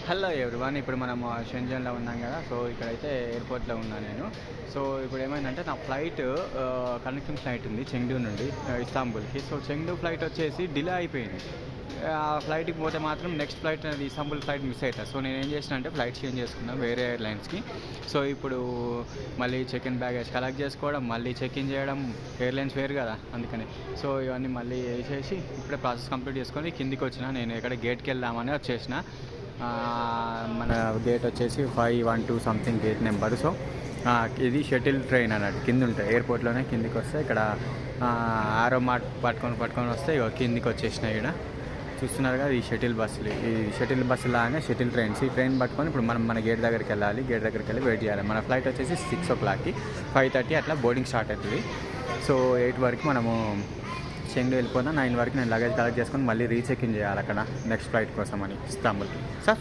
Hello everyone. ఇప్పుడు మనం షెంజన్లో ఉన్నాం కదా. సో ఇక్కడైతే ఎయిర్పోర్ట్లో ఉన్నా నేను. సో ఇప్పుడు ఏమైందంటే నా ఫ్లైట్ కనెక్టింగ్ ఫ్లైట్ ఉంది చెంగ్డూ నుండి ఇస్తాంబుల్కి. సో చెంగ్డూ ఫ్లైట్ వచ్చేసి డిలే అయిపోయింది. ఆ ఫ్లైట్కి పోతే మాత్రం నెక్స్ట్ ఫ్లైట్ అనేది ఇస్తాంబుల్ ఫ్లైట్ మిస్ అవుతుంది. సో నేను ఏం చేసిన అంటే ఫ్లైట్ చేంజ్ చేసుకున్నాను వేరే ఎయిర్లైన్స్కి. సో ఇప్పుడు మళ్ళీ చెక్ ఇన్ బ్యాగేజ్ కలెక్ట్ చేసుకోవడం, మళ్ళీ చెక్ ఇన్ చేయడం, ఎయిర్లైన్స్ వేరు కదా అందుకని. సో ఇవన్నీ మళ్ళీ వేసేసి ఇప్పుడే ప్రాసెస్ కంప్లీట్ చేసుకొని కిందికి వచ్చిన. నేను ఎక్కడ గేట్కి వెళ్దామని వచ్చేసిన. మన గేట్ వచ్చేసి 512 సంథింగ్ గేట్ నెంబర్. సో ఇది షటిల్ ట్రైన్ అన్నట్టు కింద ఉంటాయి ఎయిర్పోర్ట్లోనే. కిందికి వస్తే ఇక్కడ ఆరో మార్ట్ పట్టుకొని వస్తే ఇక కిందికి వచ్చేసినాయి. ఇక్కడ చూస్తున్నారు కదా, ఈ షటిల్ బస్సులు. ఈ షటిల్ బస్సు లాగానే షటిల్ ట్రైన్స్. ఈ ట్రైన్ పట్టుకొని ఇప్పుడు మనం మన గేట్ దగ్గరికి వెళ్ళాలి. గేట్ దగ్గరికి వెళ్ళి వెయిట్ చేయాలి. మన ఫ్లైట్ వచ్చేసి 6 o'clockకి, 5:30 అట్లా బోర్డింగ్ స్టార్ట్ అవుతుంది. సో 8 వరకు మనము చెంగ్డూ వెళ్ళిపోతాం. 9 వరకు నేను లగేజ్ కలెక్ట్ చేసుకొని మళ్ళీ రీచెక్ ఇన్ చేయాలి అక్కడ నెక్స్ట్ ఫ్లైట్ కోసం అని ఇస్తాంబుల్కి. సార్